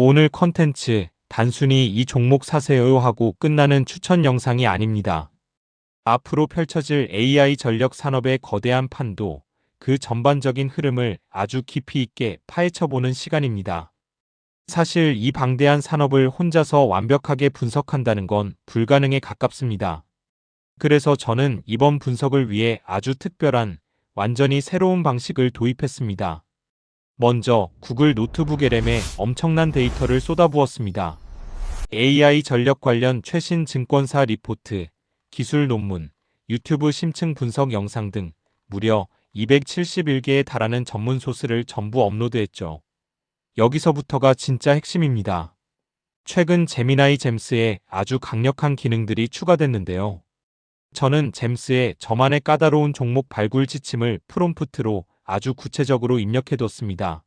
오늘 컨텐츠 단순히 이 종목 사세요 하고 끝나는 추천 영상이 아닙니다. 앞으로 펼쳐질 AI 전력 산업의 거대한 판도, 그 전반적인 흐름을 아주 깊이 있게 파헤쳐보는 시간입니다. 사실 이 방대한 산업을 혼자서 완벽하게 분석한다는 건 불가능에 가깝습니다. 그래서 저는 이번 분석을 위해 아주 특별한, 완전히 새로운 방식을 도입했습니다. 먼저 구글 노트북 LM에 엄청난 데이터를 쏟아부었습니다. AI 전력 관련 최신 증권사 리포트, 기술 논문, 유튜브 심층 분석 영상 등 무려 271개에 달하는 전문 소스를 전부 업로드했죠. 여기서부터가 진짜 핵심입니다. 최근 제미나이 잼스에 아주 강력한 기능들이 추가됐는데요. 저는 잼스에 저만의 까다로운 종목 발굴 지침을 프롬프트로 아주 구체적으로 입력해뒀습니다.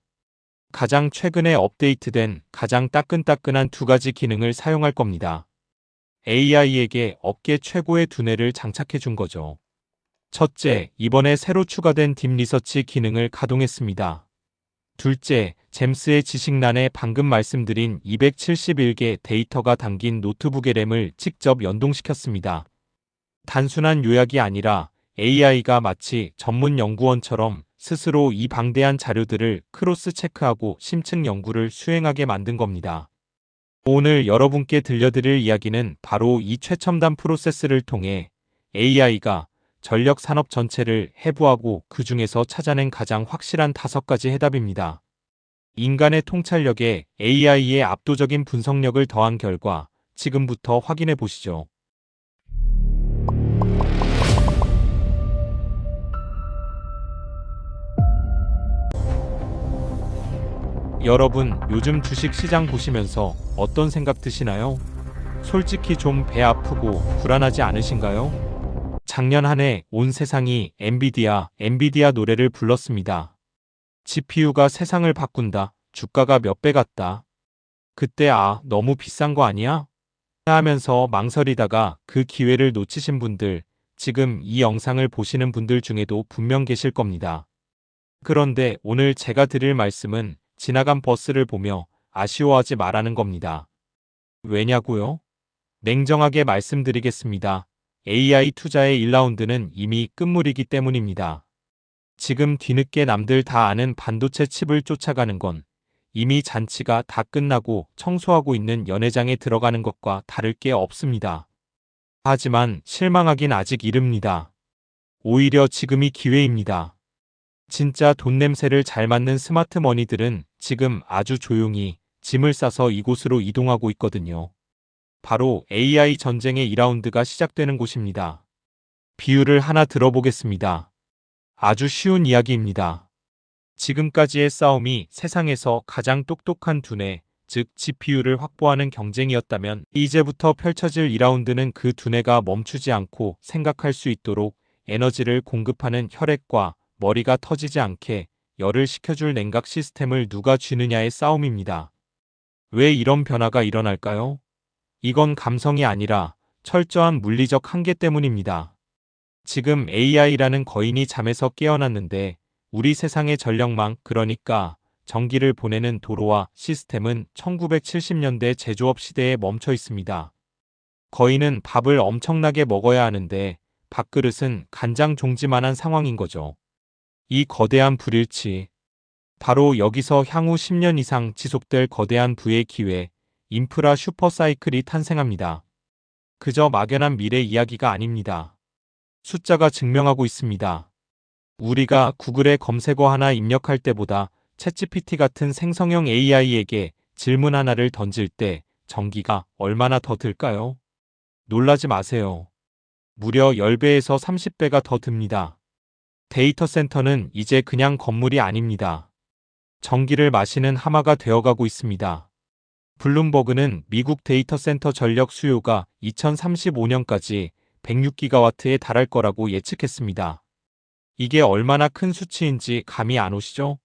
가장 최근에 업데이트된 가장 따끈따끈한 두 가지 기능을 사용할 겁니다. AI에게 업계 최고의 두뇌를 장착해준 거죠. 첫째, 이번에 새로 추가된 딥 리서치 기능을 가동했습니다. 둘째, 잼스의 지식란에 방금 말씀드린 271개 데이터가 담긴 노트북 LM을 직접 연동시켰습니다. 단순한 요약이 아니라 AI가 마치 전문 연구원처럼 스스로 이 방대한 자료들을 크로스 체크하고 심층 연구를 수행하게 만든 겁니다. 오늘 여러분께 들려드릴 이야기는 바로 이 최첨단 프로세스를 통해 AI가 전력 산업 전체를 해부하고 그 중에서 찾아낸 가장 확실한 5가지 해답입니다. 인간의 통찰력에 AI의 압도적인 분석력을 더한 결과, 지금부터 확인해 보시죠. 여러분, 요즘 주식 시장 보시면서 어떤 생각 드시나요? 솔직히 좀 배 아프고 불안하지 않으신가요? 작년 한 해 온 세상이 엔비디아 노래를 불렀습니다. GPU가 세상을 바꾼다. 주가가 몇 배 갔다. 그때 너무 비싼 거 아니야? 하면서 망설이다가 그 기회를 놓치신 분들, 지금 이 영상을 보시는 분들 중에도 분명 계실 겁니다. 그런데 오늘 제가 드릴 말씀은 지나간 버스를 보며 아쉬워하지 말라는 겁니다. 왜냐고요? 냉정하게 말씀드리겠습니다. AI 투자의 1라운드는 이미 끝물이기 때문입니다. 지금 뒤늦게 남들 다 아는 반도체 칩을 쫓아가는 건 이미 잔치가 다 끝나고 청소하고 있는 연회장에 들어가는 것과 다를 게 없습니다. 하지만 실망하긴 아직 이릅니다. 오히려 지금이 기회입니다. 진짜 돈 냄새를 잘 맡는 스마트 머니들은 지금 아주 조용히 짐을 싸서 이곳으로 이동하고 있거든요. 바로 AI 전쟁의 2라운드가 시작되는 곳입니다. 비유를 하나 들어보겠습니다. 아주 쉬운 이야기입니다. 지금까지의 싸움이 세상에서 가장 똑똑한 두뇌, 즉 GPU를 확보하는 경쟁이었다면 이제부터 펼쳐질 2라운드는 그 두뇌가 멈추지 않고 생각할 수 있도록 에너지를 공급하는 혈액과 머리가 터지지 않게 열을 식혀줄 냉각 시스템을 누가 쥐느냐의 싸움입니다. 왜 이런 변화가 일어날까요? 이건 감성이 아니라 철저한 물리적 한계 때문입니다. 지금 AI라는 거인이 잠에서 깨어났는데 우리 세상의 전력망, 그러니까 전기를 보내는 도로와 시스템은 1970년대 제조업 시대에 멈춰 있습니다. 거인은 밥을 엄청나게 먹어야 하는데 밥그릇은 간장 종지만한 상황인 거죠. 이 거대한 불일치, 바로 여기서 향후 10년 이상 지속될 거대한 부의 기회, 인프라 슈퍼사이클이 탄생합니다. 그저 막연한 미래 이야기가 아닙니다. 숫자가 증명하고 있습니다. 우리가 구글에 검색어 하나 입력할 때보다 챗GPT 같은 생성형 AI에게 질문 하나를 던질 때 전기가 얼마나 더 들까요? 놀라지 마세요. 무려 10배에서 30배가 더 듭니다. 데이터 센터는 이제 그냥 건물이 아닙니다. 전기를 마시는 하마가 되어가고 있습니다. 블룸버그는 미국 데이터 센터 전력 수요가 2035년까지 106기가와트에 달할 거라고 예측했습니다. 이게 얼마나 큰 수치인지 감이 안 오시죠?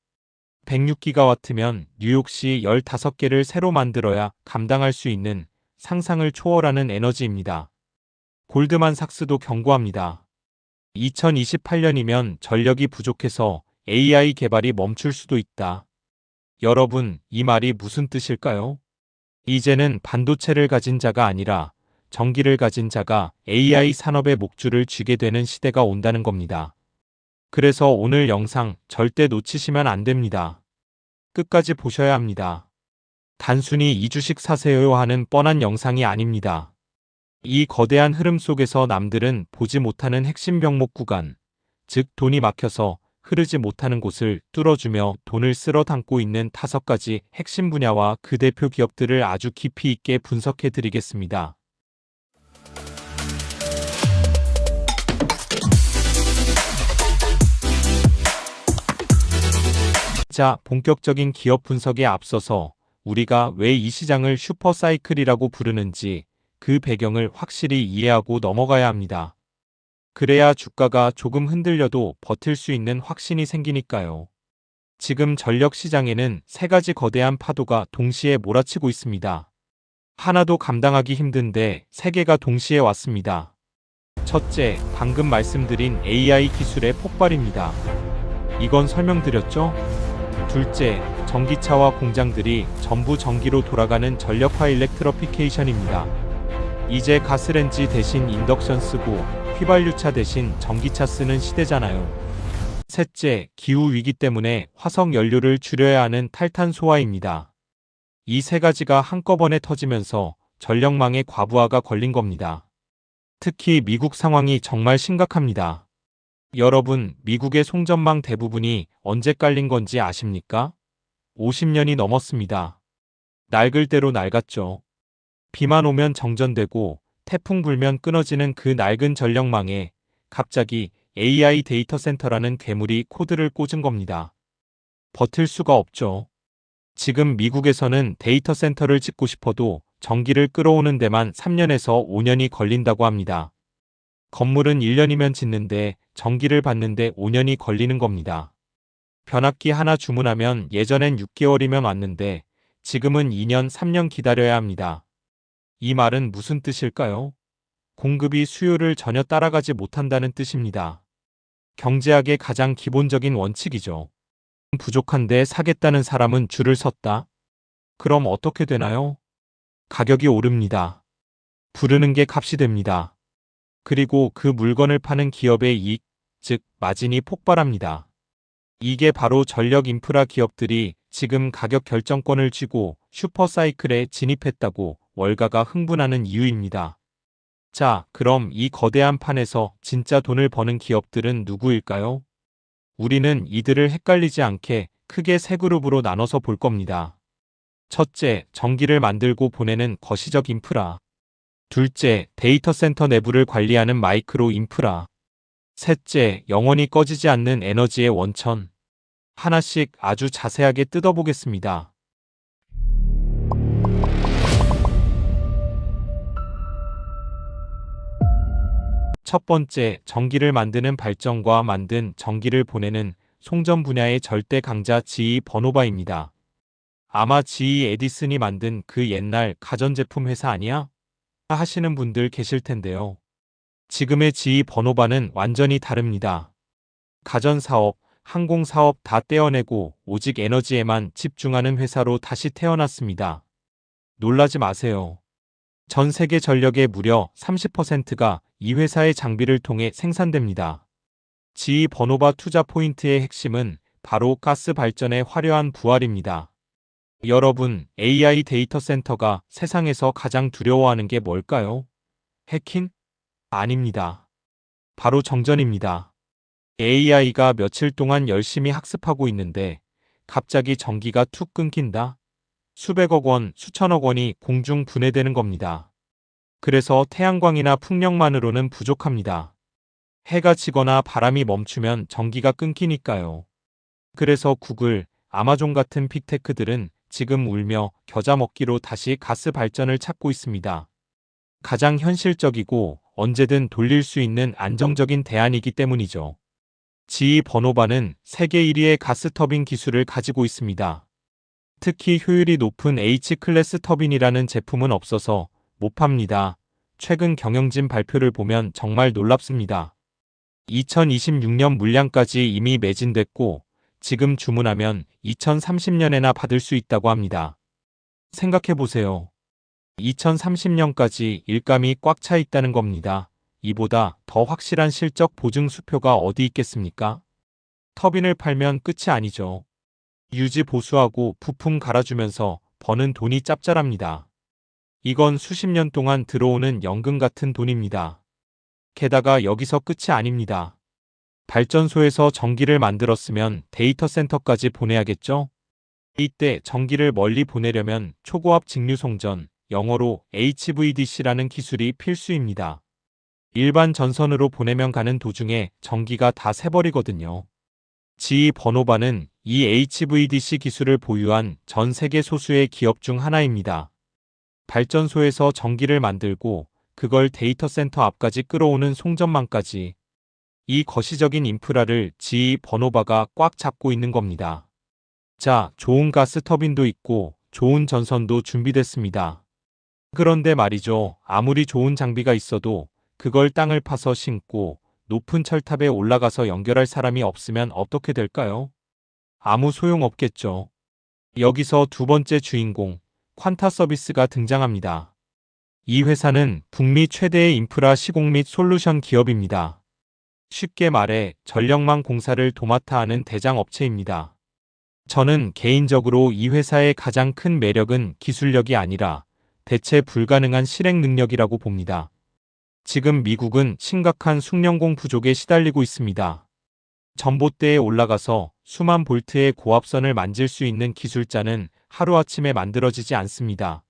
106기가와트면 뉴욕시 15개를 새로 만들어야 감당할 수 있는 상상을 초월하는 에너지입니다. 골드만삭스도 경고합니다. 2028년이면 전력이 부족해서 AI 개발이 멈출 수도 있다. 여러분, 이 말이 무슨 뜻일까요? 이제는 반도체를 가진 자가 아니라 전기를 가진 자가 AI 산업의 목줄을 쥐게 되는 시대가 온다는 겁니다. 그래서 오늘 영상 절대 놓치시면 안 됩니다. 끝까지 보셔야 합니다. 단순히 이 주식 사세요 하는 뻔한 영상이 아닙니다. 이 거대한 흐름 속에서 남들은 보지 못하는 핵심 병목 구간, 즉 돈이 막혀서 흐르지 못하는 곳을 뚫어주며 돈을 쓸어 담고 있는 5가지 핵심 분야와 그 대표 기업들을 아주 깊이 있게 분석해 드리겠습니다. 자, 본격적인 기업 분석에 앞서서 우리가 왜 이 시장을 슈퍼사이클이라고 부르는지 그 배경을 확실히 이해하고 넘어가야 합니다. 그래야 주가가 조금 흔들려도 버틸 수 있는 확신이 생기니까요. 지금 전력 시장에는 3가지 거대한 파도가 동시에 몰아치고 있습니다. 하나도 감당하기 힘든데 3개가 동시에 왔습니다. 첫째, 방금 말씀드린 AI 기술의 폭발입니다. 이건 설명드렸죠? 둘째, 전기차와 공장들이 전부 전기로 돌아가는 전력화 일렉트로피케이션입니다. 이제 가스렌지 대신 인덕션 쓰고 휘발유차 대신 전기차 쓰는 시대잖아요. 셋째, 기후위기 때문에 화석 연료를 줄여야 하는 탈탄소화입니다. 이 3가지가 한꺼번에 터지면서 전력망의 과부하가 걸린 겁니다. 특히 미국 상황이 정말 심각합니다. 여러분, 미국의 송전망 대부분이 언제 깔린 건지 아십니까? 50년이 넘었습니다. 낡을 대로 낡았죠. 비만 오면 정전되고 태풍 불면 끊어지는 그 낡은 전력망에 갑자기 AI 데이터 센터라는 괴물이 코드를 꽂은 겁니다. 버틸 수가 없죠. 지금 미국에서는 데이터 센터를 짓고 싶어도 전기를 끌어오는 데만 3년에서 5년이 걸린다고 합니다. 건물은 1년이면 짓는데 전기를 받는데 5년이 걸리는 겁니다. 변압기 하나 주문하면 예전엔 6개월이면 왔는데 지금은 2년, 3년 기다려야 합니다. 이 말은 무슨 뜻일까요? 공급이 수요를 전혀 따라가지 못한다는 뜻입니다. 경제학의 가장 기본적인 원칙이죠. 부족한데 사겠다는 사람은 줄을 섰다. 그럼 어떻게 되나요? 가격이 오릅니다. 부르는 게 값이 됩니다. 그리고 그 물건을 파는 기업의 이익, 즉 마진이 폭발합니다. 이게 바로 전력 인프라 기업들이 지금 가격 결정권을 쥐고 슈퍼사이클에 진입했다고 월가가 흥분하는 이유입니다. 자, 그럼 이 거대한 판에서 진짜 돈을 버는 기업들은 누구일까요? 우리는 이들을 헷갈리지 않게 크게 3그룹으로 나눠서 볼 겁니다. 첫째, 전기를 만들고 보내는 거시적 인프라. 둘째, 데이터 센터 내부를 관리하는 마이크로 인프라. 셋째, 영원히 꺼지지 않는 에너지의 원천. 하나씩 아주 자세하게 뜯어보겠습니다. 첫 번째, 전기를 만드는 발전과 만든 전기를 보내는 송전 분야의 절대 강자 GE 버노바입니다. 아마 GE 에디슨이 만든 그 옛날 가전제품 회사 아니야? 하시는 분들 계실 텐데요. 지금의 GE 버노바는 완전히 다릅니다. 가전사업, 항공사업 다 떼어내고 오직 에너지에만 집중하는 회사로 다시 태어났습니다. 놀라지 마세요. 전 세계 전력의 무려 30%가 이 회사의 장비를 통해 생산됩니다. GE 버노바 투자 포인트의 핵심은 바로 가스 발전의 화려한 부활입니다. 여러분, AI 데이터 센터가 세상에서 가장 두려워하는 게 뭘까요? 해킹? 아닙니다. 바로 정전입니다. AI가 며칠 동안 열심히 학습하고 있는데 갑자기 전기가 툭 끊긴다? 수백억 원, 수천억 원이 공중 분해되는 겁니다. 그래서 태양광이나 풍력만으로는 부족합니다. 해가 지거나 바람이 멈추면 전기가 끊기니까요. 그래서 구글, 아마존 같은 빅테크들은 지금 울며 겨자 먹기로 다시 가스 발전을 찾고 있습니다. 가장 현실적이고 언제든 돌릴 수 있는 안정적인 대안이기 때문이죠. GE 버노바는 세계 1위의 가스터빈 기술을 가지고 있습니다. 특히 효율이 높은 H클래스 터빈이라는 제품은 없어서 못 팝니다. 최근 경영진 발표를 보면 정말 놀랍습니다. 2026년 물량까지 이미 매진됐고 지금 주문하면 2030년에나 받을 수 있다고 합니다. 생각해보세요. 2030년까지 일감이 꽉 차 있다는 겁니다. 이보다 더 확실한 실적 보증 수표가 어디 있겠습니까? 터빈을 팔면 끝이 아니죠. 유지 보수하고 부품 갈아주면서 버는 돈이 짭짤합니다. 이건 수십 년 동안 들어오는 연금 같은 돈입니다. 게다가 여기서 끝이 아닙니다. 발전소에서 전기를 만들었으면 데이터 센터까지 보내야겠죠? 이때 전기를 멀리 보내려면 초고압 직류 송전, 영어로 HVDC라는 기술이 필수입니다. 일반 전선으로 보내면 가는 도중에 전기가 다 새버리거든요. GE 버노바는 이 HVDC 기술을 보유한 전 세계 소수의 기업 중 하나입니다. 발전소에서 전기를 만들고 그걸 데이터 센터 앞까지 끌어오는 송전망까지 이 거시적인 인프라를 GE 버노바가 꽉 잡고 있는 겁니다. 자, 좋은 가스 터빈도 있고 좋은 전선도 준비됐습니다. 그런데 말이죠. 아무리 좋은 장비가 있어도 그걸 땅을 파서 심고 높은 철탑에 올라가서 연결할 사람이 없으면 어떻게 될까요? 아무 소용 없겠죠. 여기서 두 번째 주인공, 퀀타 서비스가 등장합니다. 이 회사는 북미 최대의 인프라 시공 및 솔루션 기업입니다. 쉽게 말해 전력망 공사를 도맡아 하는 대장 업체입니다. 저는 개인적으로 이 회사의 가장 큰 매력은 기술력이 아니라 대체 불가능한 실행 능력이라고 봅니다. 지금 미국은 심각한 숙련공 부족에 시달리고 있습니다. 전봇대에 올라가서 수만 볼트의 고압선을 만질 수 있는 기술자는 하루아침에 만들어지지 않습니다.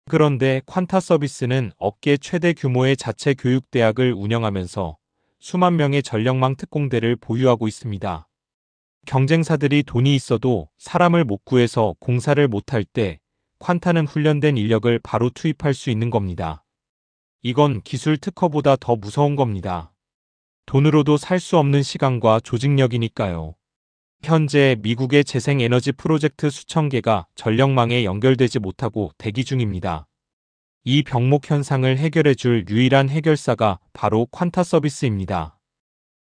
그런데 퀀타 서비스는 업계 최대 규모의 자체 교육대학을 운영하면서 수만 명의 전력망 특공대를 보유하고 있습니다. 경쟁사들이 돈이 있어도 사람을 못 구해서 공사를 못할 때 퀀타는 훈련된 인력을 바로 투입할 수 있는 겁니다. 이건 기술 특허보다 더 무서운 겁니다. 돈으로도 살 수 없는 시간과 조직력이니까요. 현재 미국의 재생에너지 프로젝트 수천 개가 전력망에 연결되지 못하고 대기 중입니다. 이 병목 현상을 해결해줄 유일한 해결사가 바로 퀀타 서비스입니다.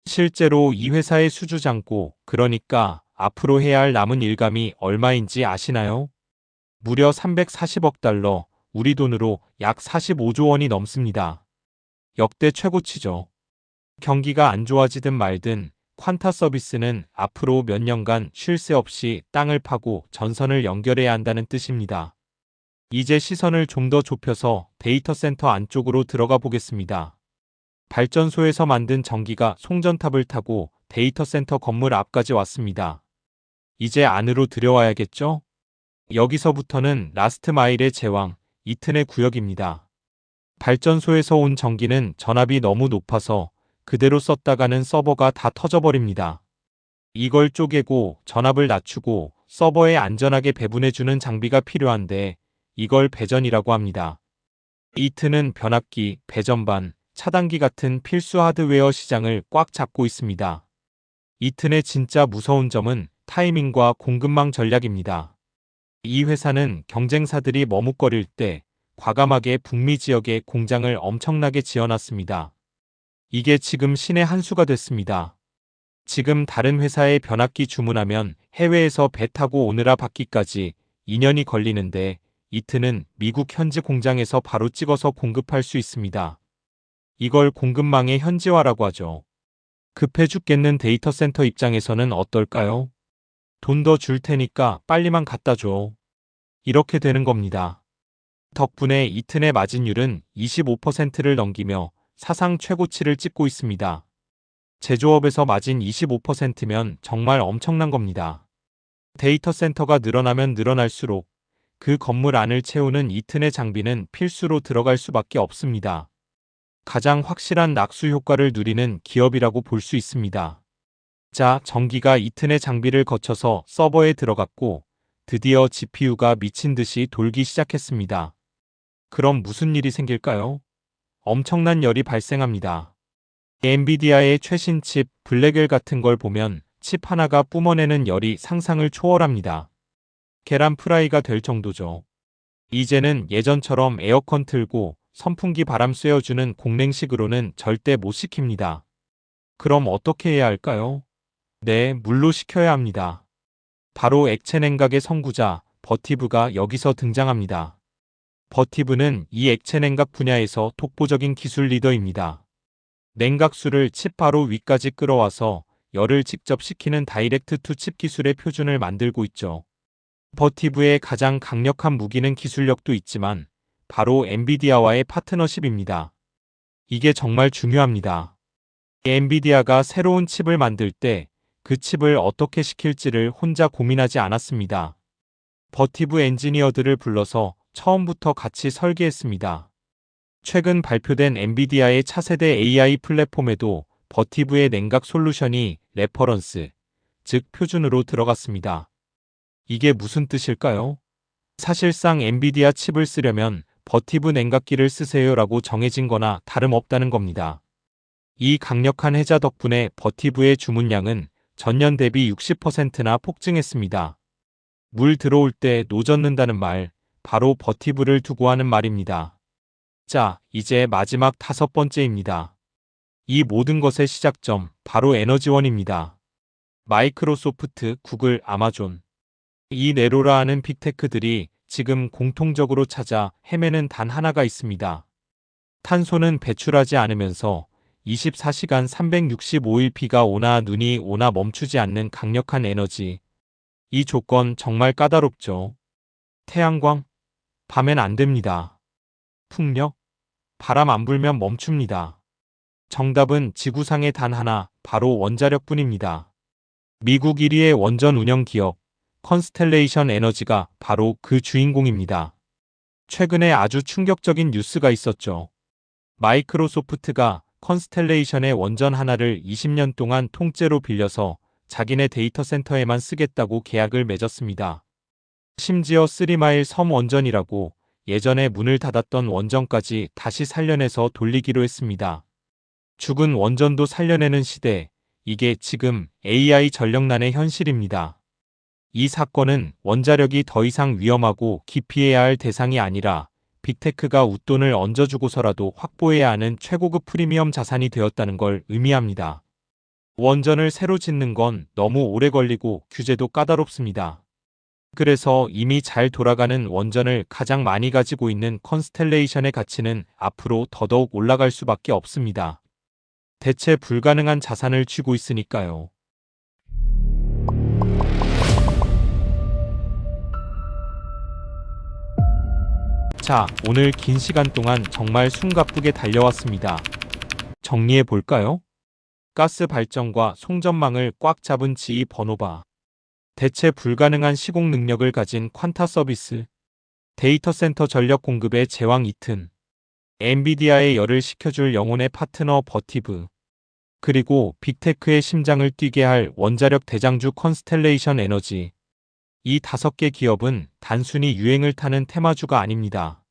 실제로 이 회사의 수주 잔고, 그러니까 앞으로 해야 할 남은 일감이 얼마인지 아시나요? 무려 340억 달러, 우리 돈으로 약 45조 원이 넘습니다. 역대 최고치죠. 경기가 안 좋아지든 말든 퀀타 서비스는 앞으로 몇 년간 쉴 새 없이 땅을 파고 전선을 연결해야 한다는 뜻입니다. 이제 시선을 좀 더 좁혀서 데이터 센터 안쪽으로 들어가 보겠습니다. 발전소에서 만든 전기가 송전탑을 타고 데이터 센터 건물 앞까지 왔습니다. 이제 안으로 들여와야겠죠? 여기서부터는 라스트 마일의 제왕, 이튼의 구역입니다. 발전소에서 온 전기는 전압이 너무 높아서 그대로 썼다가는 서버가 다 터져버립니다. 이걸 쪼개고 전압을 낮추고 서버에 안전하게 배분해주는 장비가 필요한데 이걸 배전이라고 합니다. 이튼은 변압기, 배전반, 차단기 같은 필수 하드웨어 시장을 꽉 잡고 있습니다. 이튼의 진짜 무서운 점은 타이밍과 공급망 전략입니다. 이 회사는 경쟁사들이 머뭇거릴 때 과감하게 북미 지역에 공장을 엄청나게 지어놨습니다. 이게 지금 신의 한 수가 됐습니다. 지금 다른 회사의 변압기 주문하면 해외에서 배 타고 오느라 받기까지 2년이 걸리는데 이튼은 미국 현지 공장에서 바로 찍어서 공급할 수 있습니다. 이걸 공급망의 현지화라고 하죠. 급해 죽겠는 데이터 센터 입장에서는 어떨까요? 돈 더 줄 테니까 빨리만 갖다 줘. 이렇게 되는 겁니다. 덕분에 이튼의 마진율은 25%를 넘기며 사상 최고치를 찍고 있습니다. 제조업에서 마진 25%면 정말 엄청난 겁니다. 데이터 센터가 늘어나면 늘어날수록 그 건물 안을 채우는 이튼의 장비는 필수로 들어갈 수밖에 없습니다. 가장 확실한 낙수 효과를 누리는 기업이라고 볼 수 있습니다. 자, 전기가 이튼의 장비를 거쳐서 서버에 들어갔고 드디어 GPU가 미친 듯이 돌기 시작했습니다. 그럼 무슨 일이 생길까요? 엄청난 열이 발생합니다. 엔비디아의 최신 칩, 블랙웰 같은 걸 보면 칩 하나가 뿜어내는 열이 상상을 초월합니다. 계란 프라이가 될 정도죠. 이제는 예전처럼 에어컨 틀고 선풍기 바람 쐬어주는 공랭식으로는 절대 못 시킵니다. 그럼 어떻게 해야 할까요? 네, 물로 식혀야 합니다. 바로 액체 냉각의 선구자 버티브가 여기서 등장합니다. 버티브는 이 액체 냉각 분야에서 독보적인 기술 리더입니다. 냉각수를 칩 바로 위까지 끌어와서 열을 직접 식히는 다이렉트 투 칩 기술의 표준을 만들고 있죠. 버티브의 가장 강력한 무기는 기술력도 있지만 바로 엔비디아와의 파트너십입니다. 이게 정말 중요합니다. 엔비디아가 새로운 칩을 만들 때 그 칩을 어떻게 시킬지를 혼자 고민하지 않았습니다. 버티브 엔지니어들을 불러서 처음부터 같이 설계했습니다. 최근 발표된 엔비디아의 차세대 AI 플랫폼에도 버티브의 냉각 솔루션이 레퍼런스, 즉 표준으로 들어갔습니다. 이게 무슨 뜻일까요? 사실상 엔비디아 칩을 쓰려면 버티브 냉각기를 쓰세요라고 정해진 거나 다름없다는 겁니다. 이 강력한 해자 덕분에 버티브의 주문량은 전년 대비 60%나 폭증했습니다. 물 들어올 때 노젓는다는 말, 바로 버티브를 두고 하는 말입니다. 자, 이제 마지막 5번째입니다. 이 모든 것의 시작점, 바로 에너지원입니다. 마이크로소프트, 구글, 아마존. 이 네로라 하는 빅테크들이 지금 공통적으로 찾아 헤매는 단 하나가 있습니다. 탄소는 배출하지 않으면서 24시간 365일 비가 오나 눈이 오나 멈추지 않는 강력한 에너지. 이 조건 정말 까다롭죠. 태양광? 밤엔 안 됩니다. 풍력? 바람 안 불면 멈춥니다. 정답은 지구상의 단 하나, 바로 원자력뿐입니다. 미국 1위의 원전 운영 기업, 컨스텔레이션 에너지가 바로 그 주인공입니다. 최근에 아주 충격적인 뉴스가 있었죠. 마이크로소프트가 컨스텔레이션의 원전 하나를 20년 동안 통째로 빌려서 자기네 데이터 센터에만 쓰겠다고 계약을 맺었습니다. 심지어 3마일 섬 원전이라고 예전에 문을 닫았던 원전까지 다시 살려내서 돌리기로 했습니다. 죽은 원전도 살려내는 시대, 이게 지금 AI 전력난의 현실입니다. 이 사건은 원자력이 더 이상 위험하고 기피해야 할 대상이 아니라 빅테크가 웃돈을 얹어주고서라도 확보해야 하는 최고급 프리미엄 자산이 되었다는 걸 의미합니다. 원전을 새로 짓는 건 너무 오래 걸리고 규제도 까다롭습니다. 그래서 이미 잘 돌아가는 원전을 가장 많이 가지고 있는 컨스텔레이션의 가치는 앞으로 더더욱 올라갈 수밖에 없습니다. 대체 불가능한 자산을 쥐고 있으니까요. 자, 오늘 긴 시간 동안 정말 숨가쁘게 달려왔습니다. 정리해 볼까요? 가스 발전과 송전망을 꽉 잡은 지이 버노바. 대체 불가능한 시공 능력을 가진 퀀타 서비스. 데이터 센터 전력 공급의 제왕 이튼. 엔비디아의 열을 식혀줄 영혼의 파트너 버티브. 그리고 빅테크의 심장을 뛰게 할 원자력 대장주 컨스텔레이션 에너지. 이 5개 기업은 단순히 유행을 타는 테마주가 아닙니다.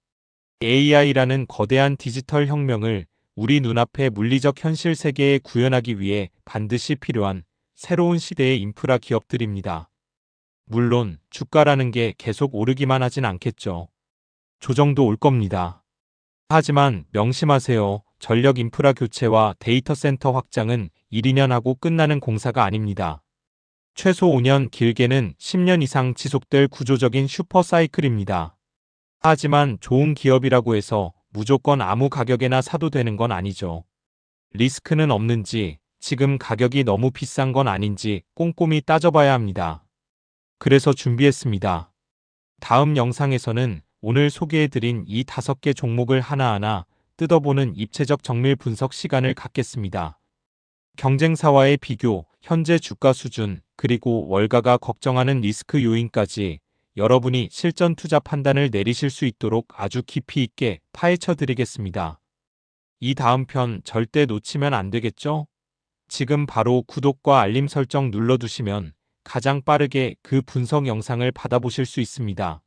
AI라는 거대한 디지털 혁명을 우리 눈앞의 물리적 현실 세계에 구현하기 위해 반드시 필요한 새로운 시대의 인프라 기업들입니다. 물론 주가라는 게 계속 오르기만 하진 않겠죠. 조정도 올 겁니다. 하지만 명심하세요. 전력 인프라 교체와 데이터 센터 확장은 1, 2년 하고 끝나는 공사가 아닙니다. 최소 5년, 길게는 10년 이상 지속될 구조적인 슈퍼사이클입니다. 하지만 좋은 기업이라고 해서 무조건 아무 가격에나 사도 되는 건 아니죠. 리스크는 없는지, 지금 가격이 너무 비싼 건 아닌지 꼼꼼히 따져봐야 합니다. 그래서 준비했습니다. 다음 영상에서는 오늘 소개해드린 이 5개 종목을 하나하나 뜯어보는 입체적 정밀 분석 시간을 갖겠습니다. 경쟁사와의 비교, 현재 주가 수준, 그리고 월가가 걱정하는 리스크 요인까지 여러분이 실전 투자 판단을 내리실 수 있도록 아주 깊이 있게 파헤쳐 드리겠습니다. 이 다음 편 절대 놓치면 안 되겠죠? 지금 바로 구독과 알림 설정 눌러두시면 가장 빠르게 그 분석 영상을 받아보실 수 있습니다.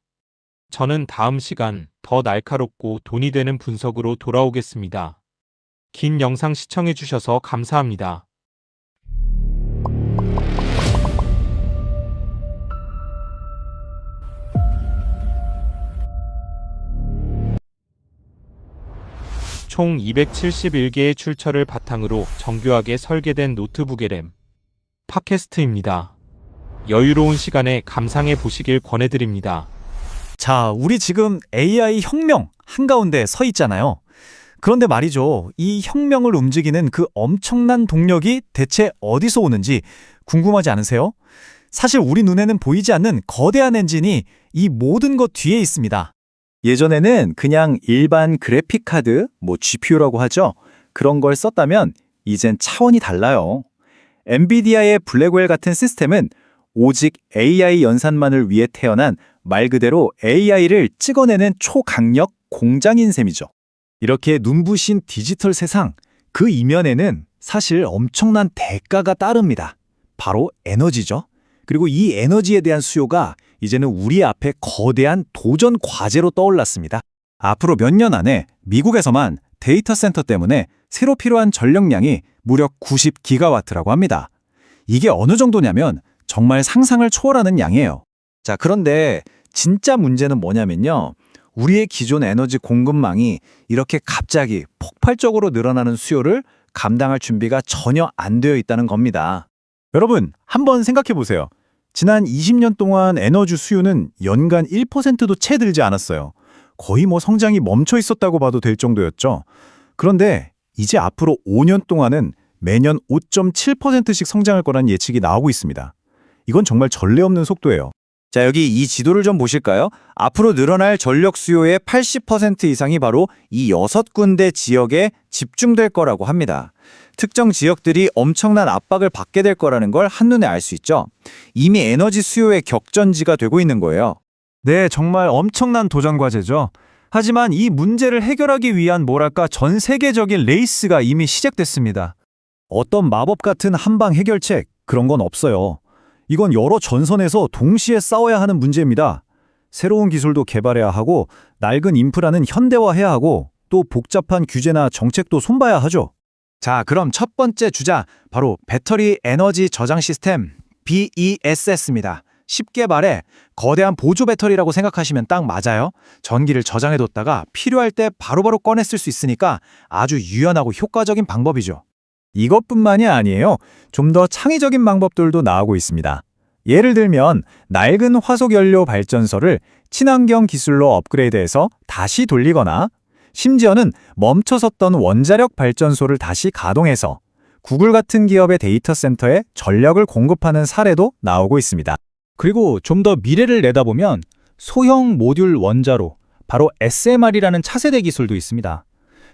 저는 다음 시간 더 날카롭고 돈이 되는 분석으로 돌아오겠습니다. 긴 영상 시청해주셔서 감사합니다. 총 271개의 출처를 바탕으로 정교하게 설계된 노트북의 램. 팟캐스트입니다. 여유로운 시간에 감상해 보시길 권해드립니다. 자, 우리 지금 AI 혁명 한가운데 서 있잖아요. 그런데 말이죠. 이 혁명을 움직이는 그 엄청난 동력이 대체 어디서 오는지 궁금하지 않으세요? 사실 우리 눈에는 보이지 않는 거대한 엔진이 이 모든 것 뒤에 있습니다. 예전에는 그냥 일반 그래픽카드, GPU라고 하죠. 그런 걸 썼다면 이젠 차원이 달라요. 엔비디아의 블랙웰 같은 시스템은 오직 AI 연산만을 위해 태어난 말 그대로 AI를 찍어내는 초강력 공장인 셈이죠. 이렇게 눈부신 디지털 세상, 그 이면에는 사실 엄청난 대가가 따릅니다. 바로 에너지죠. 그리고 이 에너지에 대한 수요가 이제는 우리 앞에 거대한 도전 과제로 떠올랐습니다. 앞으로 몇 년 안에 미국에서만 데이터 센터 때문에 새로 필요한 전력량이 무려 90기가와트라고 합니다. 이게 어느 정도냐면 정말 상상을 초월하는 양이에요. 자, 그런데 진짜 문제는 뭐냐면요. 우리의 기존 에너지 공급망이 이렇게 갑자기 폭발적으로 늘어나는 수요를 감당할 준비가 전혀 안 되어 있다는 겁니다. 여러분, 한번 생각해 보세요. 지난 20년 동안 에너지 수요는 연간 1%도 채 늘지 않았어요. 거의 성장이 멈춰 있었다고 봐도 될 정도였죠. 그런데 이제 앞으로 5년 동안은 매년 5.7%씩 성장할 거란 예측이 나오고 있습니다. 이건 정말 전례 없는 속도예요. 자, 여기 이 지도를 좀 보실까요? 앞으로 늘어날 전력 수요의 80% 이상이 바로 이 6군데 지역에 집중될 거라고 합니다. 특정 지역들이 엄청난 압박을 받게 될 거라는 걸 한눈에 알 수 있죠. 이미 에너지 수요의 격전지가 되고 있는 거예요. 네, 정말 엄청난 도전 과제죠. 하지만 이 문제를 해결하기 위한 전 세계적인 레이스가 이미 시작됐습니다. 어떤 마법 같은 한방 해결책, 그런 건 없어요. 이건 여러 전선에서 동시에 싸워야 하는 문제입니다. 새로운 기술도 개발해야 하고, 낡은 인프라는 현대화해야 하고, 또 복잡한 규제나 정책도 손봐야 하죠. 자, 그럼 첫 번째 주자, 바로 배터리 에너지 저장 시스템, BESS입니다. 쉽게 말해 거대한 보조 배터리라고 생각하시면 딱 맞아요. 전기를 저장해뒀다가 필요할 때 바로바로 꺼내 쓸 수 있으니까 아주 유연하고 효과적인 방법이죠. 이것뿐만이 아니에요. 좀 더 창의적인 방법들도 나오고 있습니다. 예를 들면 낡은 화석연료 발전소를 친환경 기술로 업그레이드해서 다시 돌리거나, 심지어는 멈춰섰던 원자력 발전소를 다시 가동해서 구글 같은 기업의 데이터 센터에 전력을 공급하는 사례도 나오고 있습니다. 그리고 좀 더 미래를 내다보면 소형 모듈 원자로, 바로 SMR이라는 차세대 기술도 있습니다.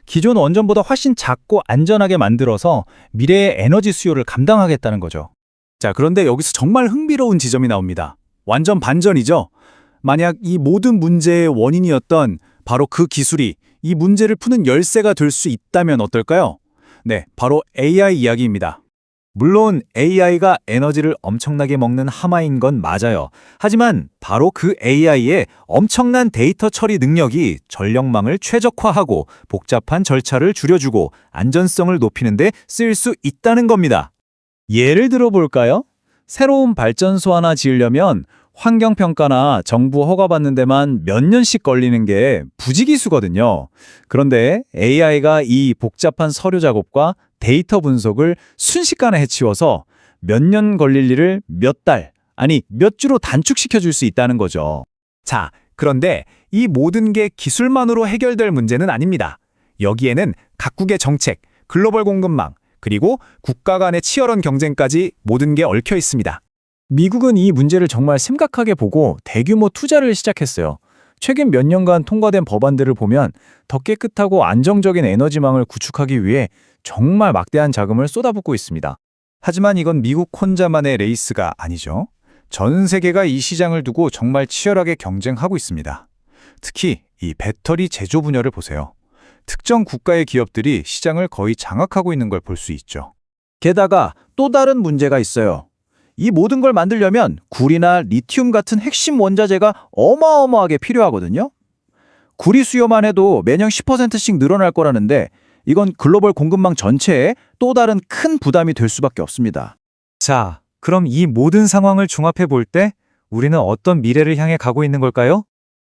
기존 원전보다 훨씬 작고 안전하게 만들어서 미래의 에너지 수요를 감당하겠다는 거죠. 자, 그런데 여기서 정말 흥미로운 지점이 나옵니다. 완전 반전이죠. 만약 이 모든 문제의 원인이었던 바로 그 기술이 이 문제를 푸는 열쇠가 될 수 있다면 어떨까요? 네, 바로 AI 이야기입니다. 물론 AI가 에너지를 엄청나게 먹는 하마인 건 맞아요. 하지만 바로 그 AI의 엄청난 데이터 처리 능력이 전력망을 최적화하고 복잡한 절차를 줄여주고 안전성을 높이는 데 쓸 수 있다는 겁니다. 예를 들어 볼까요? 새로운 발전소 하나 지으려면 환경평가나 정부 허가받는 데만 몇 년씩 걸리는 게 부지기수거든요. 그런데 AI가 이 복잡한 서류 작업과 데이터 분석을 순식간에 해치워서 몇 년 걸릴 일을 몇 달, 아니 몇 주로 단축시켜 줄 수 있다는 거죠. 자, 그런데 이 모든 게 기술만으로 해결될 문제는 아닙니다. 여기에는 각국의 정책, 글로벌 공급망, 그리고 국가 간의 치열한 경쟁까지 모든 게 얽혀 있습니다. 미국은 이 문제를 정말 심각하게 보고 대규모 투자를 시작했어요. 최근 몇 년간 통과된 법안들을 보면 더 깨끗하고 안정적인 에너지망을 구축하기 위해 정말 막대한 자금을 쏟아붓고 있습니다. 하지만 이건 미국 혼자만의 레이스가 아니죠. 전 세계가 이 시장을 두고 정말 치열하게 경쟁하고 있습니다. 특히 이 배터리 제조 분야를 보세요. 특정 국가의 기업들이 시장을 거의 장악하고 있는 걸 볼 수 있죠. 게다가 또 다른 문제가 있어요. 이 모든 걸 만들려면 구리나 리튬 같은 핵심 원자재가 어마어마하게 필요하거든요. 구리 수요만 해도 매년 10%씩 늘어날 거라는데 이건 글로벌 공급망 전체에 또 다른 큰 부담이 될 수밖에 없습니다. 자, 그럼 이 모든 상황을 종합해 볼 때 우리는 어떤 미래를 향해 가고 있는 걸까요?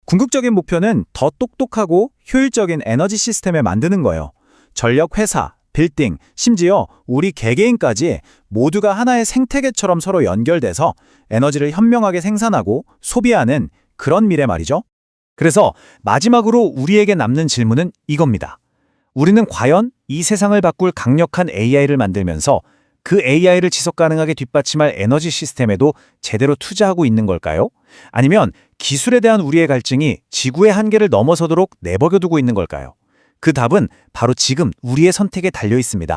궁극적인 목표는 더 똑똑하고 효율적인 에너지 시스템을 만드는 거예요. 전력 회사, 빌딩, 심지어 우리 개개인까지 모두가 하나의 생태계처럼 서로 연결돼서 에너지를 현명하게 생산하고 소비하는 그런 미래 말이죠. 그래서 마지막으로 우리에게 남는 질문은 이겁니다. 우리는 과연 이 세상을 바꿀 강력한 AI를 만들면서 그 AI를 지속 가능하게 뒷받침할 에너지 시스템에도 제대로 투자하고 있는 걸까요? 아니면 기술에 대한 우리의 갈증이 지구의 한계를 넘어서도록 내버려두고 있는 걸까요? 그 답은 바로 지금 우리의 선택에 달려 있습니다.